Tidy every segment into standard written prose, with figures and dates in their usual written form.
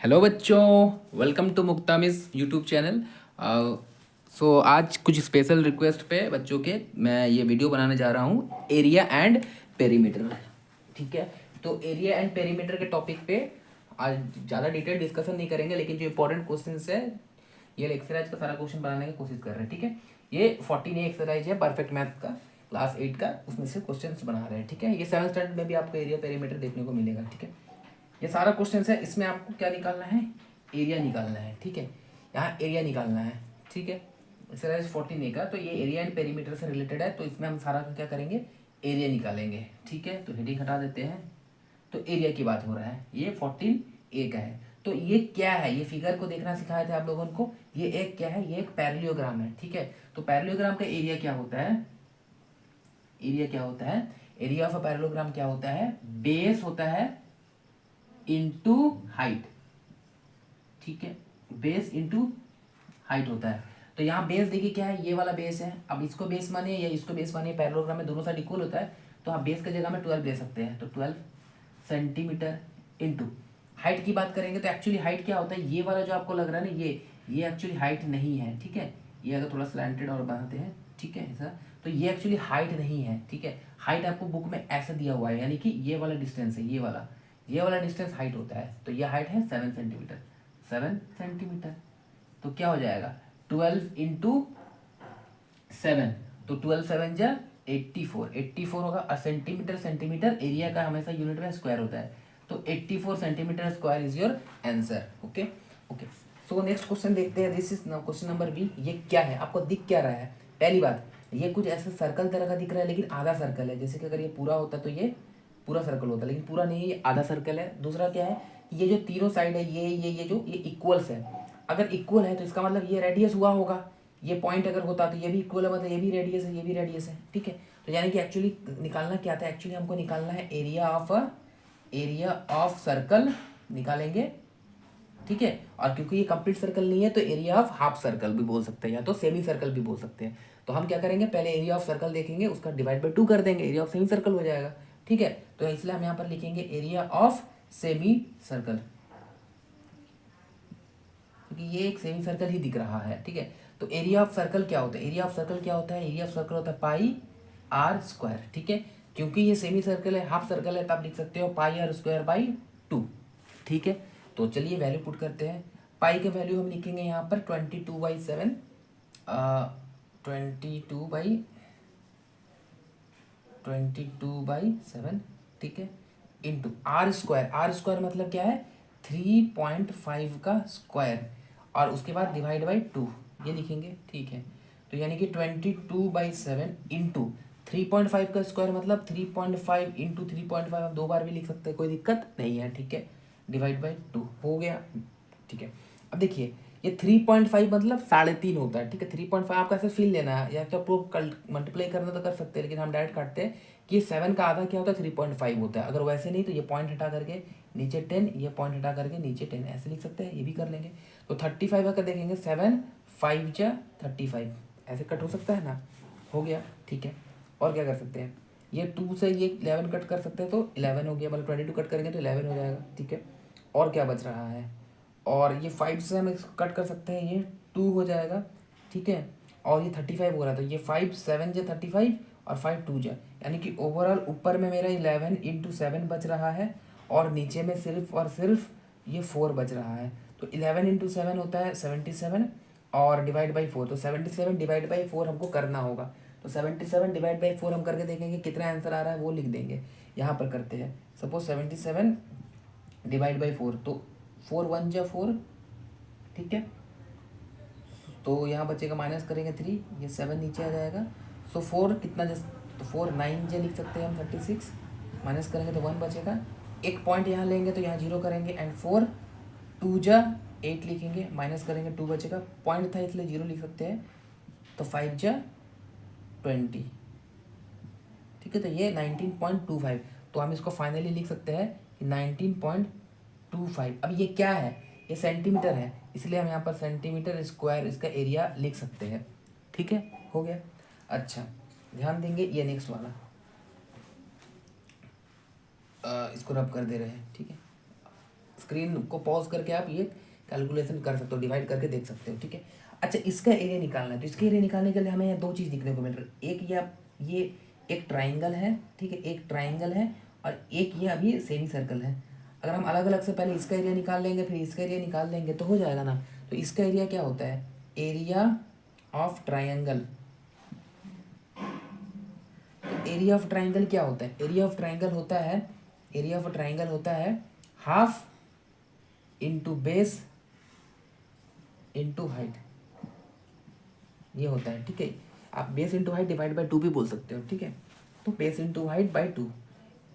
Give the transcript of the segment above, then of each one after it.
Hello बच्चों, welcome to Mukta miss YouTube channel. So आज कुछ स्पेशल रिक्वेस्ट पे बच्चों के मैं ये वीडियो बनाने जा रहा हूँ, एरिया एंड पेरीमीटर। ठीक है, तो एरिया एंड पेरीमीटर के टॉपिक पे आज ज़्यादा डिटेल डिस्कशन नहीं करेंगे, लेकिन जो इंपॉर्टेंट क्वेश्चन है ये एक्सरसाइज का सारा क्वेश्चन बनाने की कोशिश कर रहे हैं। ठीक है, ये 14 एक्सरसाइज है परफेक्ट मैथ का, क्लास 8 का, उसमें से क्वेश्चन बना रहे हैं। ठीक है, ये 7th स्टैंडर्ड में भी आपको एरिया पेरीमीटर देखने को मिलेगा। ठीक है, ये सारा क्वेश्चन है, इसमें आपको क्या निकालना है, एरिया निकालना है। ठीक है, यहाँ एरिया निकालना है। ठीक है, एक्सरसाइज 14A का, तो ये एरिया एंड पेरीमीटर से रिलेटेड है, तो इसमें हम सारा क्या करेंगे, एरिया निकालेंगे। ठीक है, तो हेडिंग हटा देते हैं। तो एरिया की बात हो रहा है, ये 14A का है। तो ये क्या है, ये फिगर को देखना सिखाए थे आप लोगों को। ये एक क्या है, ये एक पैरेललोग्राम है। ठीक है, तो पैरेललोग्राम का एरिया क्या होता है, एरिया क्या होता है, एरिया ऑफ अ पैरेललोग्राम क्या होता है, बेस होता है इंटू हाइट। ठीक है, बेस इंटू हाइट होता है। तो यहाँ बेस देखिए क्या है, ये वाला बेस है। अब इसको बेस मानिए या इसको बेस मानिए, पैरेललोग्राम में दोनों साइड इक्वल होता है, तो आप बेस की जगह में 12 ले सकते हैं। तो 12 सेंटीमीटर इंटू हाइट की बात करेंगे, तो एक्चुअली हाइट क्या होता है, ये वाला जो आपको लग रहा है ना, ये एक्चुअली हाइट नहीं है। ठीक है, ये अगर थोड़ा स्लैंटेड और बनाते हैं, ठीक है ऐसा, तो ये एक्चुअली हाइट नहीं है। ठीक है, हाइट आपको बुक में ऐसे दिया हुआ है, यानी कि ये वाला डिस्टेंस है, ये वाला डिस्टेंस हाइट होता है। तो ये हाइट है 7 सेंटीमीटर, 7 सेंटीमीटर। तो क्या हो जाएगा, 12 इंटू 7, तो 12 7 जा 84, 84 होगा। और सेंटीमीटर, सेंटीमीटर एरिया का हमेशा यूनिट में स्क्वायर होता है, तो 84 centimetre square is your answer. Okay okay, so next question देखते हैं। This is question number B. ये क्या है, आपको दिख क्या रहा है, पहली बात, ये कुछ ऐसा सर्कल तरह का दिख रहा है, लेकिन आधा सर्कल है। जैसे कि अगर ये पूरा होता तो ये पूरा सर्कल होता, लेकिन पूरा नहीं है, ये आधा सर्कल है। दूसरा क्या है, ये जो तीनों साइड है, ये इक्वल्स है। अगर इक्वल है तो इसका मतलब ये रेडियस हुआ होगा। ये पॉइंट अगर होता तो ये भी इक्वल है, मतलब ये भी रेडियस है, ये भी रेडियस है। ठीक है, तो यानी कि एक्चुअली निकालना क्या था, एक्चुअली हमको निकालना है एरिया ऑफ सर्कल निकालेंगे। ठीक है, और क्योंकि ये कंप्लीट सर्कल नहीं है, तो एरिया ऑफ हाफ सर्कल भी बोल सकते हैं, या तो सेमी सर्कल भी बोल सकते हैं। तो हम क्या करेंगे, पहले एरिया ऑफ सर्कल देखेंगे, उसका डिवाइड बाई 2 कर देंगे, एरिया ऑफ सेमी सर्कल हो जाएगा। ठीक है, तो इसलिए हम यहाँ पर लिखेंगे एरिया ऑफ सेमी सर्कल, क्योंकि ये एक सेमी सर्कल ही दिख रहा है। ठीक है, तो एरिया ऑफ सर्कल क्या होता है, एरिया ऑफ सर्कल क्या होता है, एरिया ऑफ सर्कल होता है पाई आर स्क्वायर। ठीक है, क्योंकि ये सेमी सर्कल है, हाफ सर्कल है, तो आप लिख सकते हो पाई आर स्क्वायर बाई 2। ठीक है, तो चलिए वैल्यू पुट करते हैं। पाई के वैल्यू हम लिखेंगे यहाँ पर 22/7, 22/7। ठीक है, into r square, r square मतलब क्या है, 3.5 का स्क्वायर, और उसके बाद डिवाइड बाई 2 ये लिखेंगे। ठीक है, तो यानी कि 22/7 इंटू 3.5 का स्क्वायर, मतलब 3.5 इंटू 3.5, हम 2 बार भी लिख सकते हैं, कोई दिक्कत नहीं है। ठीक है, डिवाइड बाई 2 हो गया। ठीक है, अब देखिए ये 3.5 मतलब 3.5 होता है। ठीक है, 3.5 आपका ऐसे फील लेना है, या तो आपको कल मल्टीप्लाई करना तो कर सकते हैं, लेकिन हम डायरेक्ट काटते हैं कि 7 का आधा क्या होता है, 3.5 होता है। अगर वैसे नहीं तो ये पॉइंट हटा करके नीचे 10, ये पॉइंट हटा करके नीचे 10, ऐसे लिख सकते हैं, ये भी कर लेंगे। तो 35 अगर देखेंगे, 7 5 जा 35, ऐसे कट हो सकता है ना, हो गया। ठीक है, और क्या कर सकते हैं, ये 2 से ये 11 कट कर सकते हैं, तो 11 हो गया, मतलब 22 कट करेंगे तो 11 हो जाएगा। ठीक है, और क्या बच रहा है, और ये 5 से हम इसको कट कर सकते हैं, ये 2 हो जाएगा। ठीक है, और ये 35 हो रहा था, ये 5 7 जा 35 और 5 2 जा, यानी कि ओवरऑल ऊपर में मेरा 11/7 बच रहा है, और नीचे में सिर्फ और सिर्फ ये 4 बच रहा है। तो 11/7 होता है 77, और डिवाइड बाई 4, तो 77 डिवाइड बाई 4 हमको करना होगा। तो 77 डिवाइड बाई 4 हम करके देखेंगे कितना आंसर आ रहा है, वो लिख देंगे। यहाँ पर करते हैं, सपोज 77 डिवाइड बाई 4, तो 4 1 जा 4। ठीक है, तो यहाँ बचेगा, माइनस करेंगे 3, ये 7 नीचे आ जाएगा। सो 4 कितना जस्ट, तो 4 9 जे लिख सकते हैं हम, 36, माइनस करेंगे तो 1 बचेगा। एक पॉइंट यहाँ लेंगे तो यहाँ 0 करेंगे, एंड 4 2 जा 8 लिखेंगे, माइनस करेंगे 2 बचेगा, पॉइंट था इसलिए 0 लिख सकते हैं। तो 5 जा 20। ठीक है, तो ये 19.25, तो हम इसको फाइनली लिख सकते हैं कि 19.25। अब ये क्या है, ये सेंटीमीटर है, इसलिए हम यहाँ पर सेंटीमीटर स्क्वायर इसका एरिया लिख सकते हैं। ठीक है, हो गया। अच्छा, ध्यान देंगे ये नेक्स्ट वाला, इसको रब कर दे रहे हैं। ठीक है, स्क्रीन को पॉज करके आप ये कैलकुलेशन कर सकते हो, डिवाइड करके देख सकते हो, ठीक है। अच्छा, इसका एरिया निकालना है, तो इसका एरिया निकालने के लिए हमें यहाँ दो चीज़ दिखने को मिल रही है। एक ये एक ट्राइंगल है, ठीक है, एक ट्राइंगल है, और एक ये अभी सेमी सर्कल है। अगर हम अलग अलग से पहले इसका एरिया निकाल लेंगे फिर इसका एरिया निकाल लेंगे तो हो जाएगा ना। तो इसका एरिया क्या होता है, area of triangle. Area of triangle क्या होता है, एरिया ऑफ ट्राइंगल होता है, एरिया ऑफ ट्राइंगल होता है half into base into height, ये होता है, ठीक है। आप base into height divide by 2 भी बोल सकते हो, ठीक है। तो बेस इंटू हाइट बाई 2,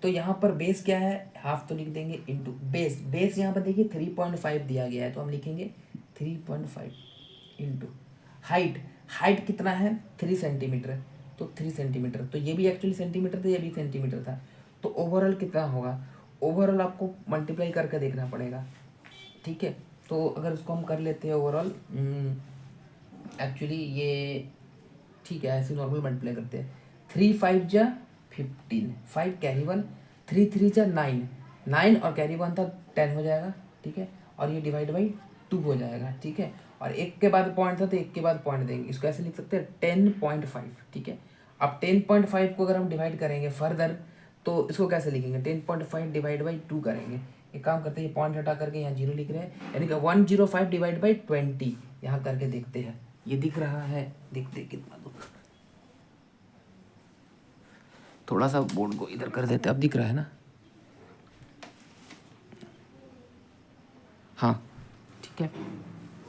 तो यहाँ पर बेस क्या है, हाफ तो लिख देंगे, इंटू बेस, बेस यहाँ पर देखिए 3.5 दिया गया है तो हम लिखेंगे 3.5 इंटू हाइट, हाइट कितना है 3 सेंटीमीटर, तो 3 सेंटीमीटर, तो ये भी एक्चुअली सेंटीमीटर था, ये भी सेंटीमीटर था, तो ओवरऑल कितना होगा, ओवरऑल आपको मल्टीप्लाई करके देखना पड़ेगा, ठीक है। तो अगर उसको हम कर लेते हैं ओवरऑल, एक्चुअली ये ठीक है, ऐसे नॉर्मल मल्टीप्लाई करते हैं। 3 5 जा 15, 5 कैरी 1, 3 3 जा 9, 9 और कैरी 1 था 10 हो जाएगा, ठीक है। और ये डिवाइड बाई 2 हो जाएगा, ठीक है। और एक के बाद पॉइंट था तो एक के बाद पॉइंट देंगे, इसको ऐसे लिख सकते हैं 10.5, ठीक है। अब 10.5 को अगर हम डिवाइड करेंगे फर्दर तो इसको कैसे लिखेंगे, 10.5 डिवाइड बाई 2 करेंगे। एक काम करते हैं, पॉइंट हटा करके यहाँ 0 लिख रहे हैं, यानी कि 105 डिवाइड बाई 20 यहाँ करके देखते हैं, ये दिख रहा है, देखते कितना दूर, थोड़ा सा बोर्ड को इधर कर देते, अब दिख रहा है ना, हाँ ठीक है।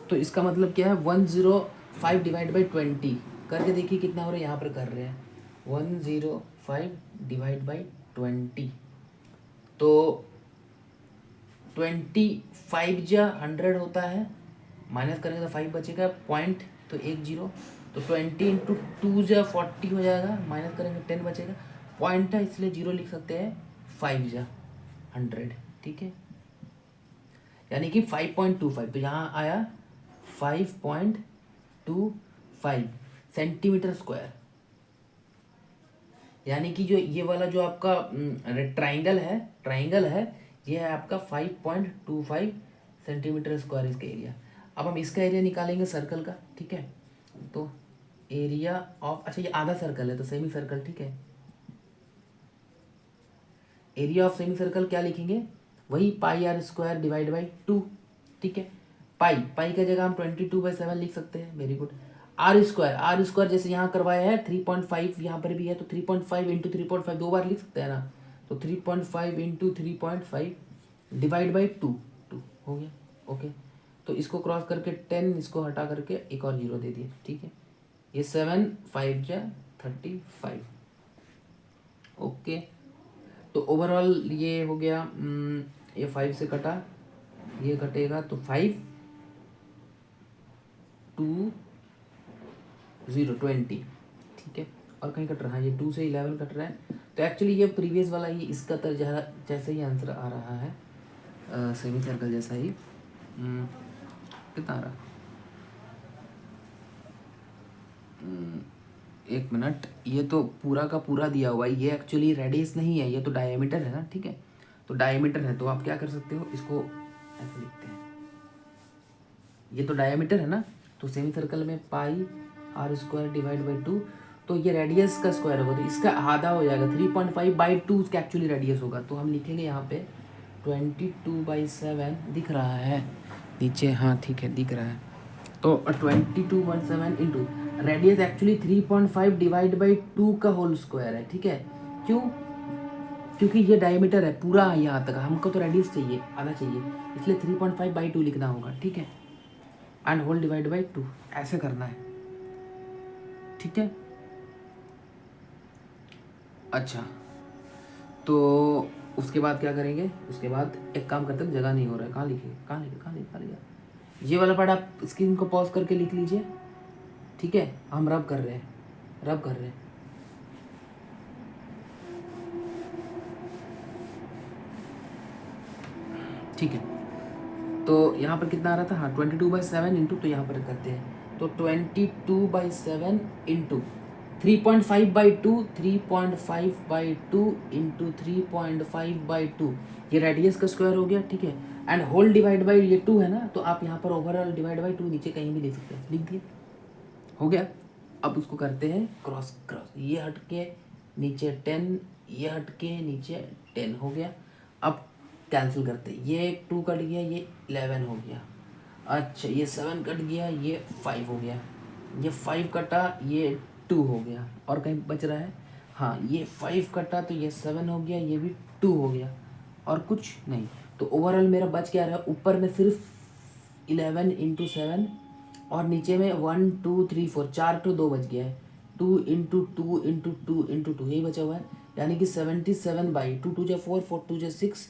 तो इसका मतलब क्या है, 105 डिवाइड बाई 20 करके देखिए कितना हो रहा है, यहाँ पर कर रहे हैं 105 डिवाइड बाई 20, तो 25 जा 100 होता है, माइनस करेंगे तो 5 बचेगा, पॉइंट तो 10, तो 20 इंटू 2 जा 40 हो जाएगा, माइनस करेंगे 10 बचेगा, पॉइंट है इसलिए 0 लिख सकते हैं, 5 जा 100, ठीक है, यानी कि 5.25, तो यहाँ आया 5.25 सेंटीमीटर स्क्वायर, यानी कि जो ये वाला जो आपका ट्राइंगल है ये है आपका 5.25 सेंटीमीटर स्क्वायर इसका एरिया। अब हम इसका एरिया निकालेंगे सर्कल का, ठीक है। तो एरिया ऑफ, अच्छा ये आधा सर्कल है तो सेमी सर्कल, ठीक है। एरिया ऑफ सेमी सर्कल क्या लिखेंगे, वही पाई आर स्क्वायर डिवाइड बाई 2, ठीक है। पाई का जगह हम 22/7 लिख सकते हैं, वेरी गुड। आर स्क्वायर जैसे यहाँ करवाया है 3.5 यहाँ पर भी है, तो 3.5 इंटू 3.5 दो बार लिख सकते हैं ना, तो 3.5 इंटू 3.5 डिवाइड बाई 2 हो गया, ओके। तो इसको क्रॉस करके 10, इसको हटा करके एक और 0 दे दिए, ठीक है। ये 7 5 जा 35, ओके। तो ओवरऑल ये हो गया, ये 5 से कटा, ये कटेगा तो 5 2 0 20, ठीक है। और कहीं कट रहा है, ये 2 से 11 कट रहा है, तो एक्चुअली ये प्रीवियस वाला ही इसका जैसे ही आंसर आ रहा है, सेमी सर्कल जैसा ही, कितना आ रहा, 1 मिनट, ये तो पूरा का पूरा दिया हुआ है, ये एक्चुअली रेडियस नहीं है, ये तो डायमीटर है ना, ठीक है। तो डायमीटर है तो आप क्या कर सकते हो, इसको ऐसे लिखते हैं, ये तो डायमीटर है ना, तो सेमी सर्कल में पाई आर स्क्वायर डिवाइड बाई 2, तो ये रेडियस का स्क्वायर होगा, तो इसका आधा हो जाएगा, 3.5/2 इसका एक्चुअली रेडियस होगा, तो हम लिखेंगे यहाँ पे 22/7 दिख रहा है नीचे, हाँ ठीक है दिख रहा है, तो 22/7 into radius actually 3.5 divide by 2 का होल स्क्वायर है, ठीक है। क्यों, क्योंकि ये डायमीटर है पूरा यहाँ तक, हमको तो रेडियस चाहिए, आधा चाहिए, इसलिए 3.5/2 लिखना होगा, ठीक है, एंड होल डिवाइड बाई 2 ऐसे करना है, ठीक है। अच्छा, तो उसके बाद क्या करेंगे, उसके बाद एक काम करते हैं, जगह नहीं हो रहा है, कहाँ लिखे, ये वाला पार्ट आप स्क्रीन को पॉज करके लिख लीजिए, ठीक है। हम रब कर रहे हैं, ठीक है। तो यहाँ पर कितना आ रहा था, हाँ 22/7 इंटू, तो यहाँ पर करते हैं, तो 22/7 इंटू 3.5/2, 3.5/2 इंटू 3.5/2, ये रेडियस का स्क्वायर हो गया, ठीक है। एंड होल डिवाइड बाई ये 2 है ना, तो आप यहाँ पर ओवरऑल डिवाइड बाई 2 नीचे कहीं भी लिख सकते हैं, लिख दिए, हो गया। अब उसको करते हैं क्रॉस क्रॉस, ये हट के नीचे 10, ये हट के नीचे 10 हो गया। अब कैंसिल करते हैं, ये 2 कट गया, ये 11 हो गया। अच्छा ये 7 कट गया, ये 5 हो गया, ये 5 कटा, ये 2 हो गया, और कहीं बच रहा है, हाँ ये 5 कटा तो ये 7 हो गया, ये भी 2 हो गया, और कुछ नहीं। तो ओवरऑल मेरा बच क्या रहा, ऊपर में सिर्फ 11 इंटू 7 और नीचे में 1 2 3 4, 4 टू 2 बच गया है, 2 इंटू 2 इंटू 2 इंटू 2 यही बचा हुआ है, यानी कि 77 बाई 2 2 जा 4 4 2 जा 6,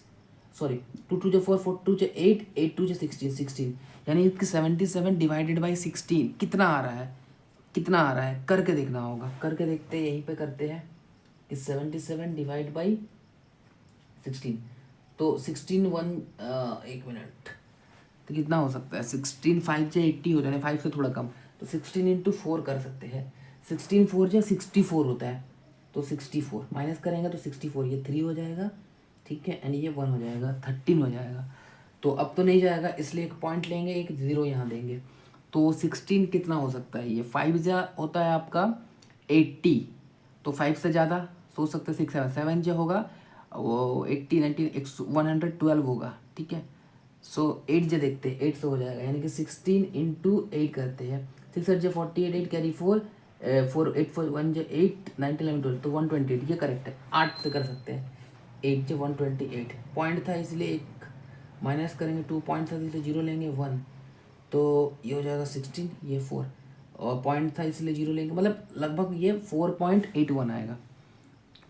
सॉरी 2 2 जा 4 4 2 जा 8 8 2 जा 16 16, यानी कि 77 डिवाइडेड बाई 16 कितना आ रहा है, कितना आ रहा है करके देखना होगा, करके देखते हैं, यहीं पे करते हैं कि 77 डिवाइड बाई 16, तो 16 1 एक मिनट, तो कितना हो सकता है, 16 5 से 80 हो जाए, 5 से थोड़ा कम, तो 16 इंटू 4 कर सकते हैं, 16 4 से 64 होता है, तो 64 माइनस करेंगे तो 64, ये 3 हो जाएगा, ठीक है, एंड ये 1 हो जाएगा, 13 हो जाएगा। तो अब तो नहीं जाएगा, इसलिए एक पॉइंट लेंगे, एक 0 यहाँ देंगे, तो 16 कितना हो सकता है, ये 5 जा होता है आपका 80, तो 5 से ज़्यादा सोच सकते हैं, 6 7 7 जो होगा वो 80 19 112 होगा, ठीक है। सो 8 जो देखते हैं, 8 से हो जाएगा, यानी कि 16 इंटू 8 करते हैं, 6 8 जो 48, 8 कैरी 4 4 8 4 1 जो 8 9 11 12, तो 128 ये करेक्ट है, 8 से कर सकते हैं, 8 जो 128 पॉइंट था इसलिए एक माइनस करेंगे, 2 पॉइंट था इसलिए 0 लेंगे 1, तो ये हो जाएगा 16, ये 4, और पॉइंट था इसलिए 0 लेंगे, मतलब लगभग ये 4.81 आएगा,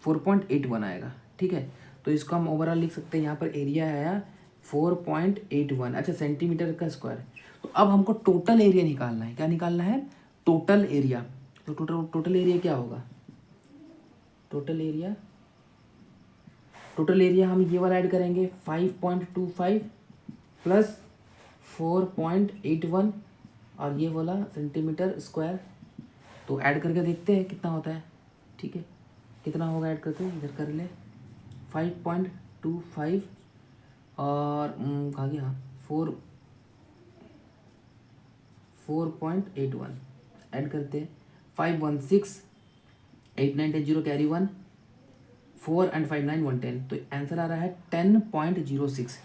4.81 आएगा, ठीक है। तो इसको हम ओवरऑल लिख सकते हैं, यहाँ पर एरिया आया 4.81, अच्छा सेंटीमीटर का स्क्वायर। तो अब हमको टोटल एरिया निकालना है, क्या निकालना है, टोटल एरिया। तो टोटल एरिया क्या होगा, टोटल एरिया हम ये वाला ऐड करेंगे 5.25 प्लस 4.81 और ये वाला सेंटीमीटर स्क्वायर, तो ऐड करके देखते हैं कितना होता है, ठीक है, कितना होगा ऐड करके इधर कर ले, 5.25 और कहाँ गया, 4.81 ऐड करते हैं, 516 8 9 10 0 कैरी 1 4 एंड 5 9 1 10, तो आंसर आ रहा है 10.06,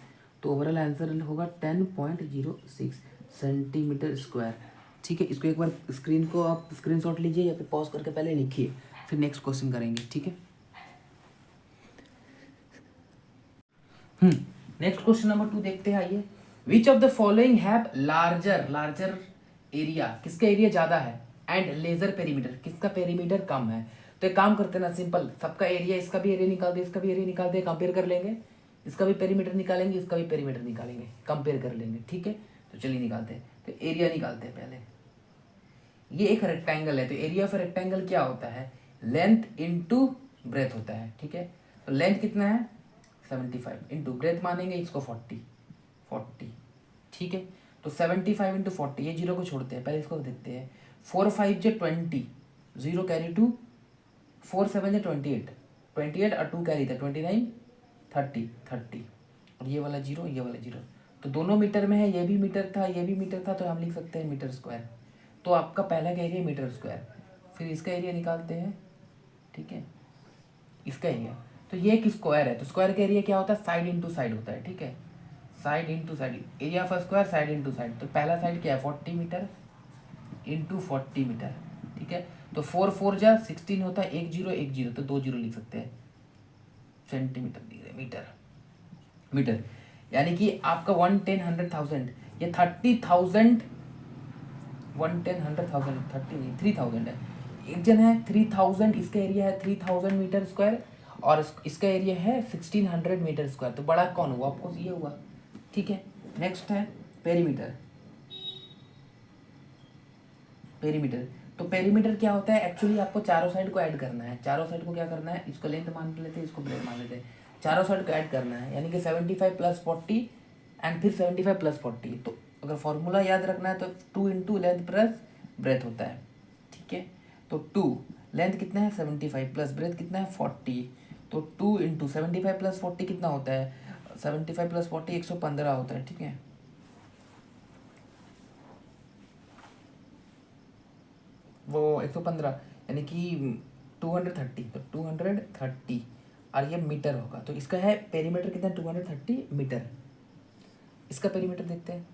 तो ओवरऑल आंसर होगा 10.06 सेंटीमीटर स्क्वायर, ठीक है। इसको एक बार स्क्रीन को आप स्क्रीनशॉट लीजिए या फिर पॉज करके पहले लिखिए, फिर नेक्स्ट क्वेश्चन करेंगे, ठीक है। नेक्स्ट क्वेश्चन नंबर 2 देखते हैं, आइए। विच of the following have larger area, किसका एरिया ज्यादा है, एंड लेजर पेरीमीटर, किसका पेरीमीटर कम है। तो एक काम करते हैं ना, सिंपल, सबका एरिया, इसका भी एरिया निकाल दे, इसका भी एरिया निकाल दे, कंपेयर कर लेंगे, इसका भी पेरीमीटर निकालेंगे, इसका भी पेरीमीटर निकालेंगे, कंपेयर कर लेंगे, ठीक है। तो चलिए निकालते हैं, तो एरिया निकालते हैं पहले। ये एक रेक्टेंगल है, तो एरिया ऑफ रेक्टेंगल क्या होता है, लेंथ इंटू ब्रेथ होता है, ठीक है। तो लेंथ कितना है 75 इंटू ब्रेथ मानेंगे इसको 40, ठीक है। तो 75 इंटू 40, ये 0 को छोड़ते हैं, पहले इसको देखते हैं, 4 5 जो 20, 0 कैरी 2, 4 7 जो 28 28 और 2 कैरी था 29 30 और ये वाला 0 ये वाला 0, तो दोनों मीटर में है, ये भी मीटर था ये भी मीटर था, तो हम लिख सकते हैं मीटर स्क्वायर। तो आपका पहला का एरिया मीटर स्क्वायर, फिर इसका एरिया निकालते हैं, ठीक है, इसका एरिया, तो ये एक स्क्वायर है, तो स्क्वायर का एरिया क्या होता है, साइड इंटू साइड होता है, ठीक है, side into side, area of square side into side, तो पहला साइड क्या है 40 मीटर इंटू 40 मीटर, ठीक है। तो 4 4 जा 16 होता है, 1 0 तो 2 0 लिख सकते हैं, सेंटीमीटर मीटर, यानी कि आपका 1 10 100,000, ये 30,000 1 10 100,000 30 नहीं 3,000 है, एक जन है 3000, इसका एरिया है 3000 मीटर स्क्वायर और इसका एरिया है 1600 मीटर स्क्वायर, तो बड़ा कौन हुआ, आपको ये हुआ, ठीक है। नेक्स्ट है पेरीमीटर, तो पेरीमीटर क्या होता है, एक्चुअली आपको चारों साइड को ऐड करना है, चारों साइड को क्या करना है, इसको लेंथ मान लेते हैं, इसको ब्रेथ मान लेते हैं, चारों साइड को ऐड करना है, यानी कि 75 प्लस 40 एंड फिर 75 प्लस 40, तो अगर फॉर्मूला याद रखना है तो 2 इंटू लेंथ प्लस ब्रेथ होता है, ठीक है। तो 2 लेंथ कितना है 75 प्लस ब्रेथ कितना है 40, तो 2 इंटू 75 प्लस 40 कितना होता है 75 प्लस 40 115 होता है, ठीक है। वो 115 यानी कि 230, तो 230 और ये मीटर होगा, तो इसका है पेरीमीटर कितना, 230 मीटर। इसका पेरीमीटर देखते हैं।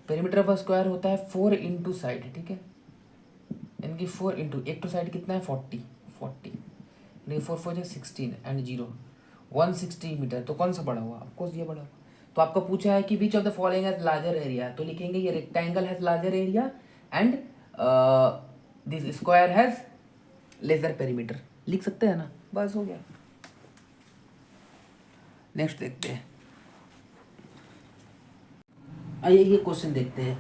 पेरीमीटर ऑफ स्क्वायर होता है 4 इंटू साइड, ठीक है, यानी कि 4 इंटू एक टू साइड कितना है 40 यानी 4 4 16 एंड 0 160 मीटर। तो कौन सा बड़ा हुआ, ऑफकोर्स ये बड़ा हुआ। तो आपको पूछा है कि which of the following has larger area, तो लिखेंगे ये rectangle has larger area and this square has lesser perimeter, लिख सकते हैं ना, बस हो गया। नेक्स्ट देखते हैं। आइए ये क्वेश्चन देखते हैं।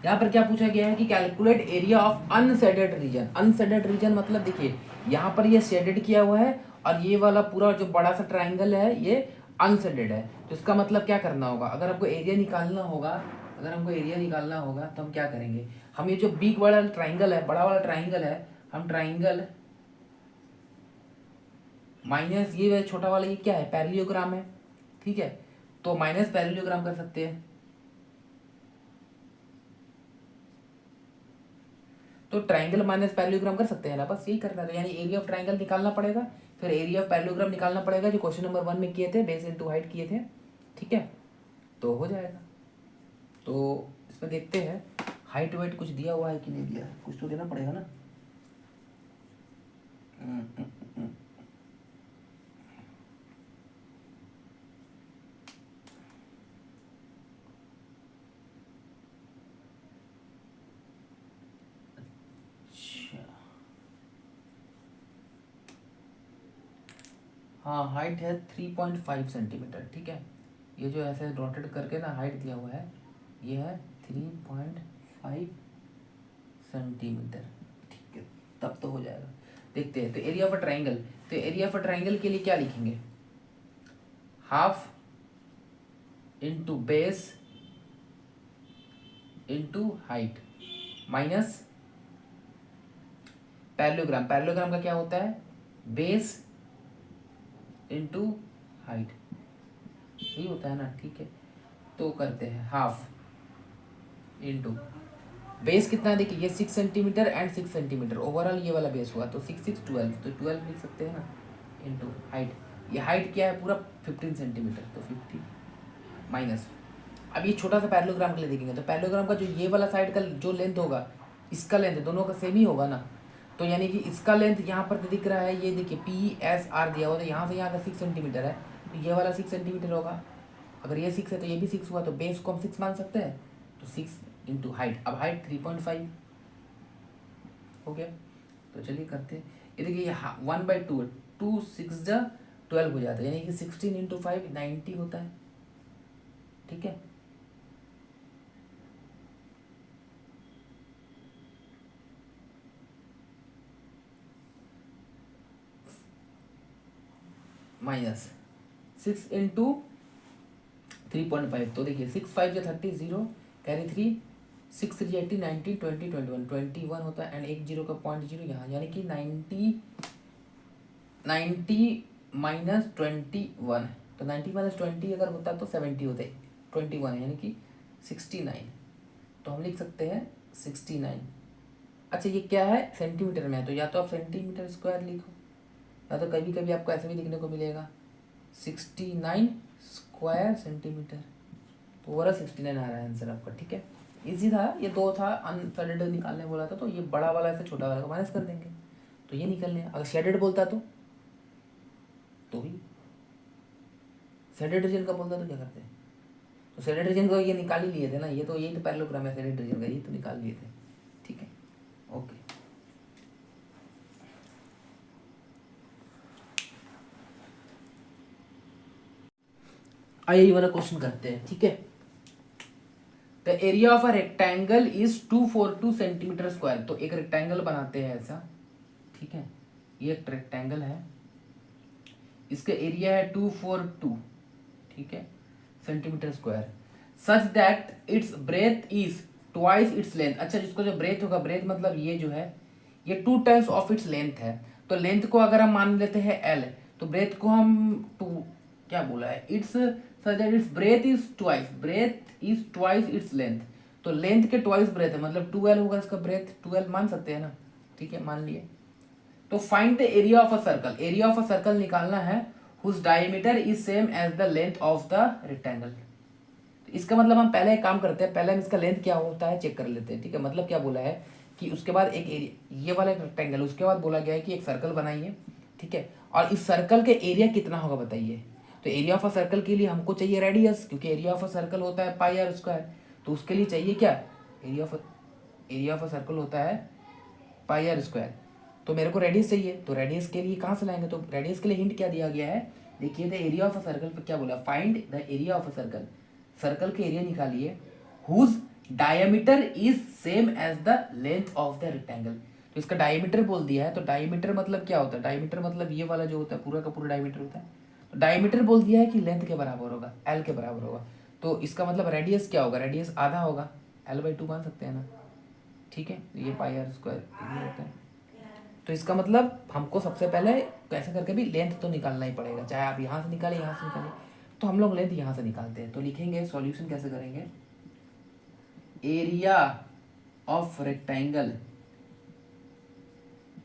यहाँ पर क्या पूछा गया है कि calculate area of unshaded region. Unshaded region मतलब देखिए यहाँ पर ये शेडेड किया हुआ है और ये वाला पूरा जो बड़ा सा ट्राइंगल है ये अनशेडेड है। तो इसका मतलब क्या करना होगा, अगर हमको एरिया निकालना होगा, तो हम क्या करेंगे, हम ये जो बिग वाला ट्राइंगल है, बड़ा वाला ट्राइंगल है, हम ट्राइंगल माइनस ये छोटा वाला ये क्या है, पैरेललोग्राम है, ठीक है, तो माइनस पैरेललोग्राम कर सकते हैं। तो ट्राइंगल माइनस पैरेललोग्राम कर सकते हैं ना, बस यही करना है। यानी एरिया ऑफ ट्राइंगल निकालना पड़ेगा, फिर एरिया ऑफ पैरेललोग्राम निकालना पड़ेगा, जो क्वेश्चन नंबर 1 में किए थे, बेस इनटू हाइट किए थे, ठीक है, तो हो जाएगा। तो इसमें देखते हैं हाइट वाइट कुछ दिया हुआ है कि नहीं दिया, कुछ तो देना पड़ेगा ना। हाँ हाइट है 3.5 सेंटीमीटर, ठीक है, ये जो ऐसे रोटेट करके ना हाइट दिया हुआ है ये है 3.5 सेंटीमीटर, ठीक है, तब तो हो जाएगा। देखते हैं। तो एरिया ऑफ अ ट्राइंगल, तो एरिया ऑफ अ ट्राइंगल के लिए क्या लिखेंगे, half into base into height minus parallelogram. Parallelogram का क्या होता है, बेस इंटू हाइट, यही होता है ना, ठीक है। तो करते हैं हाफ इंटू बेस कितना, देखिए ये 6 सेंटीमीटर एंड 6 सेंटीमीटर ओवरऑल ये वाला बेस हुआ, तो 6 6 12, तो 12 लिख सकते हैं ना, इंटू हाइट, ये हाइट क्या है पूरा 15 सेंटीमीटर, तो 50 माइनस। अब ये छोटा सा पैरेललोग्राम के लिए देखेंगे, तो पैरेललोग्राम का जो ये वाला साइड का जो लेंथ होगा, इसका लेंथ दोनों का सेम ही होगा ना, तो यानी कि इसका लेंथ यहाँ पर दिख रहा है, ये देखिए PSR दिया हुआ, तो यहाँ से यहाँ का 6 सेंटीमीटर है, तो ये वाला 6 सेंटीमीटर होगा। अगर ये 6 है तो ये भी 6 हुआ, तो बेस को हम 6 मान सकते हैं, तो 6 इंटू हाइट। अब हाइट 3.5 हो गया, तो चलिए करते हैं। ये देखिए 1/2, 2 6 जा 12 हो जाता है, यानी कि 16 इंटू 5 90 होता है, ठीक है। माइनस 6 इंटू 3.5, तो देखिए 6 5 या 30 0 कैरी 3 6 3 80 90 20 21 होता है, एंड एक जीरो का 0.0 यहाँ, यानी कि 90 माइनस 21, तो 90 माइनस 20 अगर होता तो 70 होते, 21 यानी कि 69, तो हम लिख सकते हैं 69। अच्छा ये क्या है, सेंटीमीटर में है, तो या तो आप सेंटीमीटर स्क्वायर लिखो, या तो कभी कभी आपको ऐसे भी लिखने को मिलेगा 69 स्क्वायर सेंटीमीटर, तो ओवरऑल 69 आ रहा है आंसर आपका, ठीक है। इजी था, ये 2 था, अनशेडेड निकालने बोला था, तो ये बड़ा वाला ऐसे छोटा वाला को माइनस कर देंगे, तो ये निकलने। अगर शेडेड बोलता तो भी शेडेड रीजन का बोलता तो क्या करते हैं, तो शेडेड रीजन को ये निकाल ही लिए थे ना, ये तो यही तो पैरेललोग्राम है शेडेड रीजन का, ये तो निकाल लिए थे, ठीक है, ओके। आइए ये वाला क्वेश्चन करते हैं, ठीक है। The area of a rectangle is 242 centimetre square, तो एक रेक्टेंगल बनाते हैं ऐसा, ठीक है, ये एक रेक्टेंगल है, इसका एरिया है 242, ठीक है, centimetre square, such that it's breath is twice its length. अच्छा जिसको जो ब्रेथ होगा, ब्रेथ मतलब ये जो है ये 2 टाइम्स ऑफ इट्स लेंथ है, तो लेंथ को अगर हम मान लेते हैं L, तो ब्रेथ को हम टू क्या बोला है, it's such that it's breath is twice its length. तो लेंथ के ट्वाइस ब्रेथ है, मतलब 12 होगा इसका ब्रेथ, 12 मान सकते हैं ना, ठीक है मान लिए। तो find the area of a circle, area of a circle निकालना है whose diameter is same as the length of the rectangle. इसका मतलब हम पहले एक काम करते हैं, पहले हम इसका लेंथ क्या होता है चेक कर लेते हैं, ठीक है। मतलब क्या बोला है कि उसके बाद एक एरिया, ये वाला एक रेक्टेंगल, उसके बाद बोला गया है कि एक सर्कल बनाइए, ठीक है, और इस सर्कल के एरिया कितना होगा बताइए। तो एरिया ऑफ अ सर्कल के लिए हमको चाहिए रेडियस, क्योंकि एरिया ऑफ अ सर्कल होता है पाई आर स्क्वायर। तो उसके लिए चाहिए क्या, एरिया ऑफ अ सर्कल होता है पाई आर स्क्वायर। तो मेरे को रेडियस चाहिए, तो रेडियस के लिए कहाँ से लाएंगे, तो रेडियस के लिए हिंट क्या दिया गया है, देखिए the area of a circle पे क्या बोला, find the area of a circle, circle के एरिया निकालिए whose diameter is same as the length of the rectangle. तो इसका डायमीटर बोल दिया है, तो डायमीटर मतलब क्या होता है, डायमीटर मतलब ये वाला जो होता है पूरा का पूरा डायमीटर होता है। तो डायमीटर बोल दिया है कि लेंथ के बराबर होगा, एल के बराबर होगा। तो इसका मतलब रेडियस क्या होगा, रेडियस आधा होगा, L/2 मान सकते हैं ना, ठीक है। ये पाई आर स्क्वायर ये होता है। तो इसका मतलब हमको सबसे पहले कैसे करके भी लेंथ तो निकालना ही पड़ेगा, चाहे आप यहाँ से निकालें यहाँ से निकालें। तो हम लोग लेंथ यहाँ से निकालते हैं, तो लिखेंगे सॉल्यूशन कैसे करेंगे, एरिया ऑफ रेक्टेंगल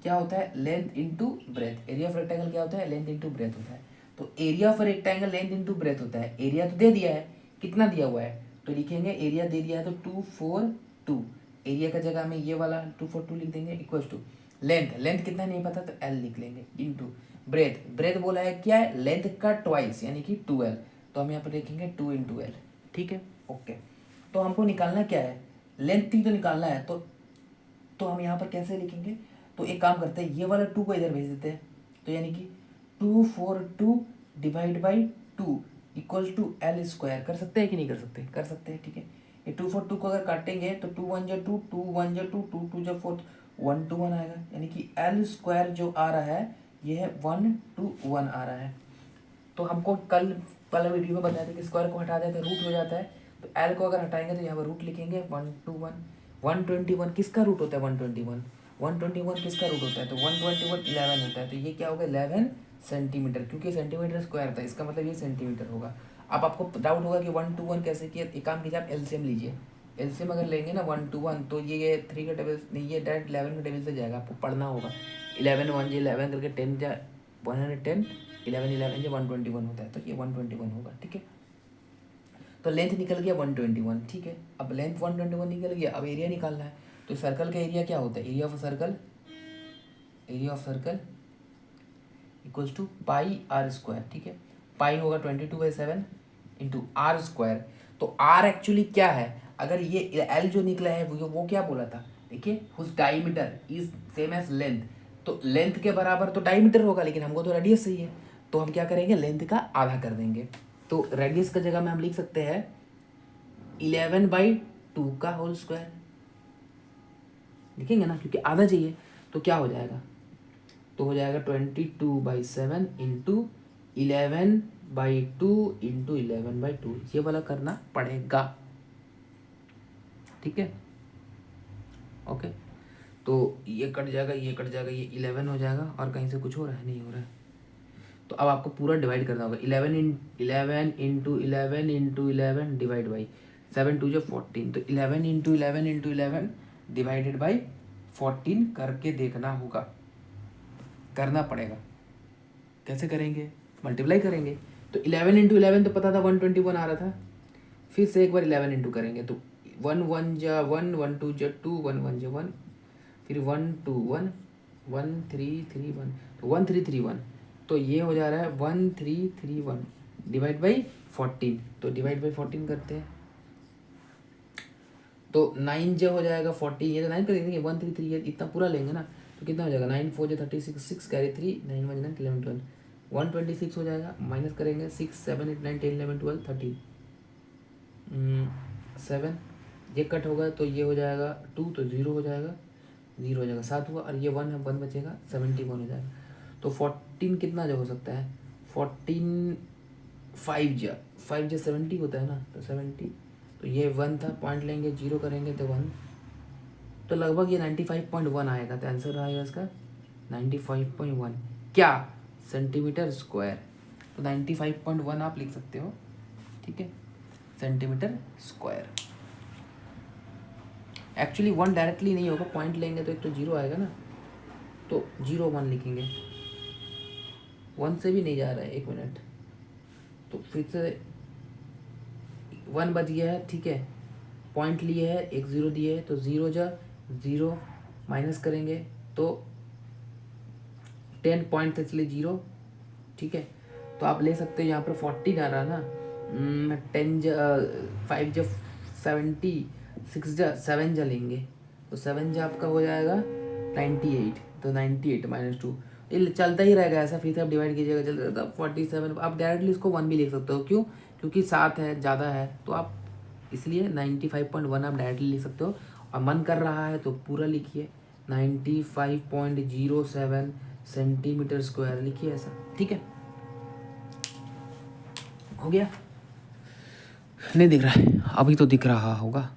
क्या होता है, length into breadth. Area of rectangle क्या होता है, लेंथ इंटू ब्रेथ होता है। तो area of rectangle length into breadth होता है। एरिया तो दे दिया है, कितना दिया हुआ है, तो लिखेंगे एरिया दे दिया है तो 242, एरिया का जगह में ये वाला 242 लिख देंगे, इक्वल टू लेंथ, लेंथ कितना नहीं पता तो एल लिख लेंगे, इंटू ब्रेथ, ब्रेथ बोला है क्या है, लेंथ का ट्वाइस यानी कि 12। तो हम यहाँ पर लिखेंगे 2 × L, ठीक है ओके। तो हमको निकालना क्या है, लेंथ ही तो निकालना है। तो हम यहाँ पर कैसे लिखेंगे, तो एक काम करते हैं, ये वाला 2 को इधर भेज देते हैं, तो यानी कि 242 divide by 2 equals to L square. कर सकते हैं कि नहीं कर सकते, कर सकते हैं, ठीक है। ये 242 को अगर काटेंगे तो 2 1 जा 2, 2 1 जा 2, 2 2 जा 4, 1 2 1 आएगा, यानी कि L स्क्वायर जो आ रहा है ये है 1 2 1 आ रहा है। तो हमको कल वाला वीडियो में बताया था कि स्क्वायर को हटा दें तो रूट हो जाता है। तो एल को अगर हटाएंगे तो यहाँ पर रूट लिखेंगे 1 2 1। 121 किसका रूट होता है, 121, 121 किसका रूट होता है, तो 121 11 होता है। तो ये क्या होगा 11 सेंटीमीटर, क्योंकि सेंटीमीटर स्क्वायर था, इसका मतलब ये सेंटीमीटर होगा। अब आपको डाउट होगा कि 1 2 1 कैसे किया, एक काम कीजिए आप एलसीएम लीजिए। एलसीएम अगर लेंगे ना 1 2 1 तो ये 3 का टेबल नहीं, ये डायरेक्ट 11 का टेबल से जाएगा, आपको पढ़ना होगा। 11 1 जी 11 करके 10 जा 110, 11 11 जो 121 होता है, तो ये 121 होगा, ठीक है। तो लेंथ निकल गया 121, ठीक है। अब लेंथ 121 निकल गया, अब एरिया निकालना है। तो सर्कल का एरिया क्या होता है, area of circle equals to pi r square, ठीक है। पाई होगा 22/7 इंटू आर स्क्वायर। तो आर एक्चुअली क्या है, अगर ये एल जो निकला है वो क्या बोला था, देखिए whose diameter is same as length. तो लेंथ के बराबर तो डायमीटर होगा, लेकिन हमको तो रेडियस चाहिए, तो हम क्या करेंगे लेंथ का आधा कर देंगे। तो रेडियस का जगह में हम लिख सकते हैं 11/2 का होल स्क्वायर लिखेंगे ना, क्योंकि आधा चाहिए। तो क्या हो जाएगा, तो हो जाएगा 22/7 इंटू 11/2 इंटू 11/2, ये वाला करना पड़ेगा, ठीक है ओके। तो ये कट जाएगा, ये कट जाएगा, ये 11 हो जाएगा, और कहीं से कुछ हो रहा है, नहीं हो रहा है। तो अब आपको पूरा डिवाइड करना होगा, 11 इंटू 11 इंटू 11 डिवाइड बाई 7 2 जो 14, तो 11 इंटू 11 इंटू 11 डिवाइडेड बाई 14 करके देखना होगा, करना पड़ेगा। कैसे करेंगे, मल्टीप्लाई करेंगे। तो 11 इंटू 11 तो पता था 121 आ रहा था, फिर से एक बार 11 इंटू करेंगे तो 1 1 जा 1, 1 2 जा 2, 1 1 जा 1, फिर 1 2 1, 1 3 3 1, तो 1331। तो ये हो जा रहा है 1331 डिवाइड बाई 14, तो डिवाइड बाई 14 करते हैं तो 9 जो हो जाएगा 40, ये तो 9 कर देंगे, 133 ये इतना पूरा लेंगे ना, तो कितना हो जाएगा 9 4 जो 36, 6 कैरी 3, 9 1 9 11 12, 126 हो जाएगा। माइनस करेंगे 6 7 8 9 10 11 12 13, 7 ये कट होगा तो ये हो जाएगा 2, तो 0 हो जाएगा, 0 हो जाएगा 7 हुआ, और ये 1 है 1 बचेगा 71 हो जाएगा। तो 14 कितना जो हो सकता है, 14 5 जो 70 होता है ना, तो 70, तो ये 1 था, पॉइंट लेंगे 0 करेंगे तो 1, तो लगभग ये 95.1 आएगा। तो आंसर आएगा इसका 95.1। क्या सेंटीमीटर स्क्वायर। तो 95.1 आप लिख सकते हो, ठीक है, सेंटीमीटर स्क्वायर। एक्चुअली 1 डायरेक्टली नहीं होगा, पॉइंट लेंगे तो एक तो 0 आएगा ना, तो 0 1 लिखेंगे। 1 से भी नहीं जा रहा है, 1 मिनट, तो फिर से 1 बच गया है, ठीक है, पॉइंट लिए है, एक 0 दिए है, तो 0 जा 0 माइनस करेंगे तो 10 पॉइंट था इसलिए 0, ठीक है। तो आप ले सकते हो यहाँ पर 40 जा रहा ना, 10 5 जा 70, 6 जा 7 जा लेंगे, तो 7 जा आपका हो जाएगा 98, तो 98 -2 ये चलता ही रहेगा ऐसा, फिर से आप डिवाइड कीजिएगा, चलता रहता 47। आप डायरेक्टली इसको 1 भी लिख सकते हो, क्यों, क्योंकि 7 है, ज़्यादा है, तो आप इसलिए 95.1 आप डायरेक्टली लिख सकते हो। और मन कर रहा है तो पूरा लिखिए, 95.07 सेंटीमीटर स्क्वायर लिखिए ऐसा, ठीक है। हो गया, नहीं दिख रहा है अभी, तो दिख रहा होगा,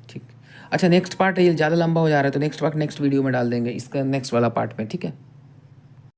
ठीक। अच्छा नेक्स्ट पार्ट है, ये ज़्यादा लंबा हो जा रहा है, तो नेक्स्ट पार्ट नेक्स्ट वीडियो में डाल देंगे, इसका नेक्स्ट वाला पार्ट में, ठीक है।